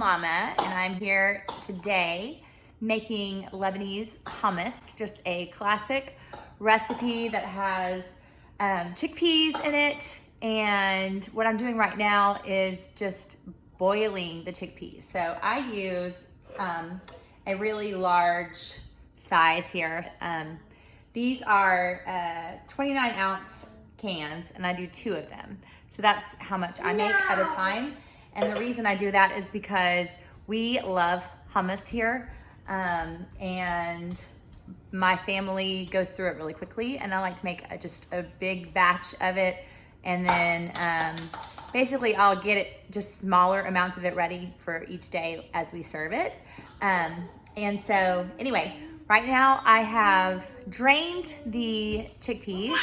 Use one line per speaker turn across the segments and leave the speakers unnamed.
Momma, and I'm here today making Lebanese hummus, just a classic recipe that has chickpeas in it. And what I'm doing right now is just boiling the chickpeas. So I use a really large size here. These are 29 ounce cans, and I do 2 of them. So that's how much I make at a time. And the reason I do that is because we love hummus here. And my family goes through it really quickly, and I like to make just a big batch of it. And then basically I'll get it, just smaller amounts of it ready for each day as we serve it. And so anyway, right now I have drained the chickpeas.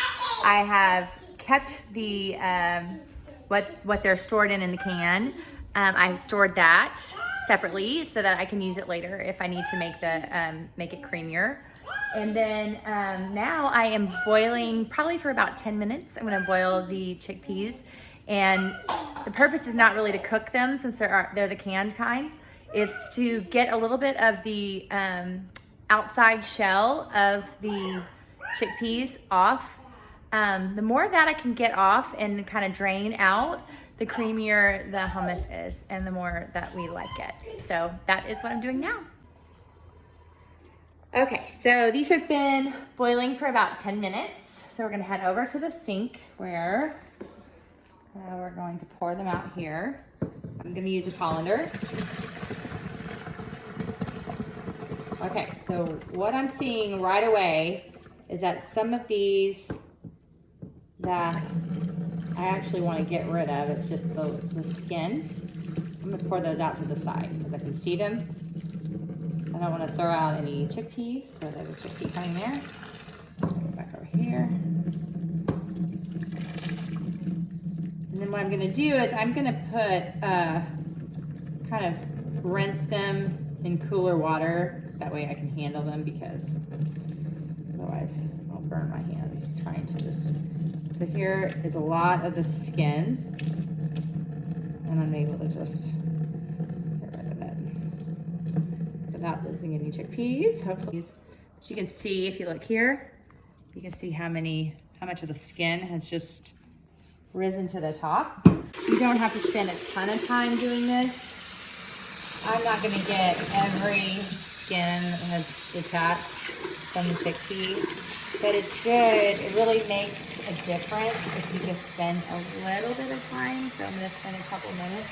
I have kept the what they're stored in the can. I've stored that separately so that I can use it later if I need to make it creamier. And then now I am boiling probably for about 10 minutes. I'm gonna boil the chickpeas, and the purpose is not really to cook them since they're the canned kind. It's to get a little bit of the outside shell of the chickpeas off. The more that I can get off and kind of drain out, the creamier the hummus is and the more that we like it. So that is what I'm doing now. Okay, so these have been boiling for about 10 minutes. So we're gonna head over to the sink where we're going to pour them out here. I'm gonna use a colander. Okay, so what I'm seeing right away is that some of these that I actually want to get rid of, it's just the skin. I'm gonna pour those out to the side because I can see them. I don't want to throw out any chickpeas, so there's a chickpea coming there. Go back over here. And then what I'm gonna do is I'm gonna put, kind of rinse them in cooler water. That way I can handle them, because otherwise I'll burn my hands trying to just. So here is a lot of the skin, and I'm able to just get rid of it without losing any chickpeas, hopefully. But you can see, if you look here, you can see how much of the skin has just risen to the top. You don't have to spend a ton of time doing this. I'm not gonna get every skin that has detached from the chickpea, but it's good. It really makes a difference if you just spend a little bit of time. So I'm gonna spend a couple minutes.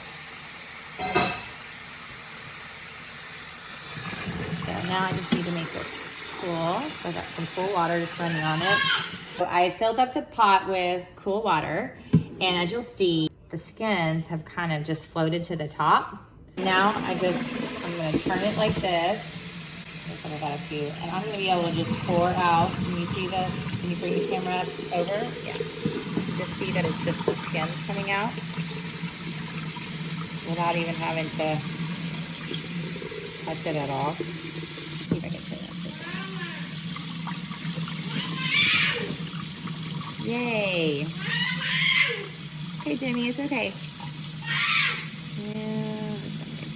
So now I just need to make this cool. So I got some cool water just running on it. So I filled up the pot with cool water, and as you'll see, the skins have kind of just floated to the top. Now I'm gonna turn it like this. I've got a few, and I'm gonna be able to just pour out. Can you see can you bring the camera over? Yeah. Just see that it's just the skin coming out without even having to touch it at all. See if I can turn that. Yay. Okay, Jimmy, it's okay.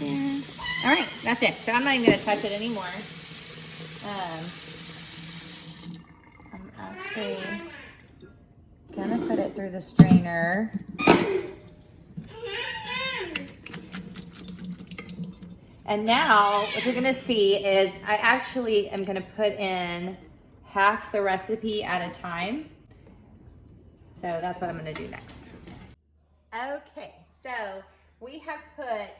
Yeah. All right, that's it. So I'm not even gonna touch it anymore. I'm actually gonna put it through the strainer. And now what you're gonna see is I actually am gonna put in half the recipe at a time. So that's what I'm gonna do next. Okay, so we have put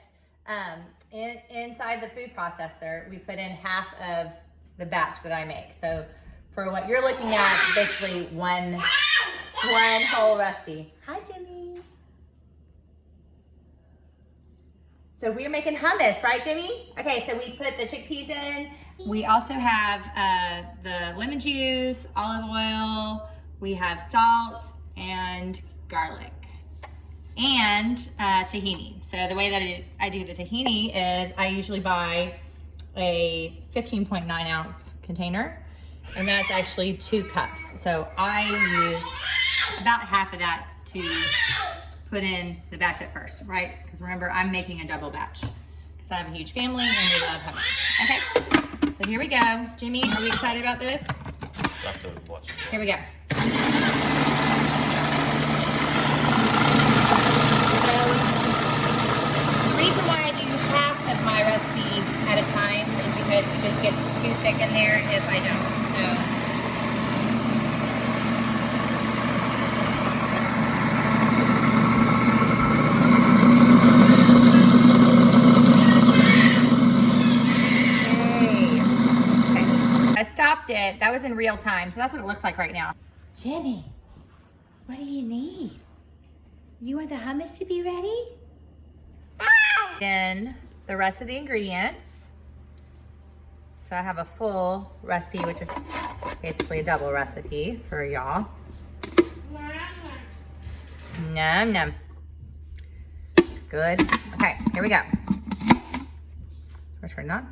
inside the food processor, we put in half of the batch that I make. So for what you're looking at, basically one whole recipe. Hi, Jimmy. So we're making hummus, right, Jimmy? Okay, so we put the chickpeas in. We also have the lemon juice, olive oil, we have salt and garlic, and tahini. So the way that I do the tahini is I usually buy a 15.9 ounce container, and that's actually 2 cups. So I use about half of that to put in the batch at first, right? Because remember, I'm making a double batch. because I have a huge family and we love hummus. Okay, so here we go. Jimmy, are we excited about this?
You have to watch it.
Here we go. So, the reason why I do half of my recipe at a time is because it just gets too thick in there if I don't. So. Stopped it. That was in real time, so that's what it looks like right now. Jimmy, what do you need? You want the hummus to be ready? Then the rest of the ingredients. So I have a full recipe, which is basically a double recipe for y'all. Nom nom. It's good. Okay, here we go. We're turning on.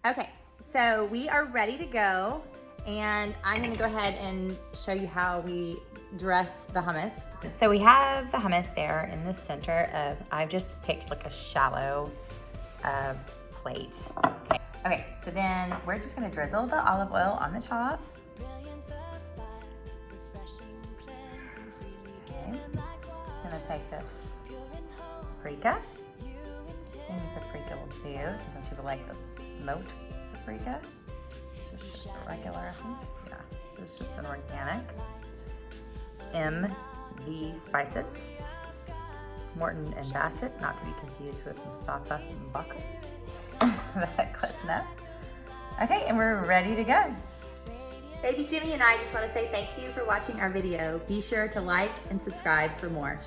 Okay, so we are ready to go, and I'm gonna go ahead and show you how we dress the hummus. So we have the hummus there in the center. I've just picked like a shallow plate. Okay, so then we're just gonna drizzle the olive oil on the top. Okay, I'm gonna take this paprika. Any paprika will do. Sometimes people like the smoked paprika. This is just a regular, I think. Yeah, this is just an organic. MV spices. Morton and Bassett, not to be confused with Mustafa and Bakr. That close enough. Okay, and we're ready to go. Baby Jimmy and I just want to say thank you for watching our video. Be sure to like and subscribe for more.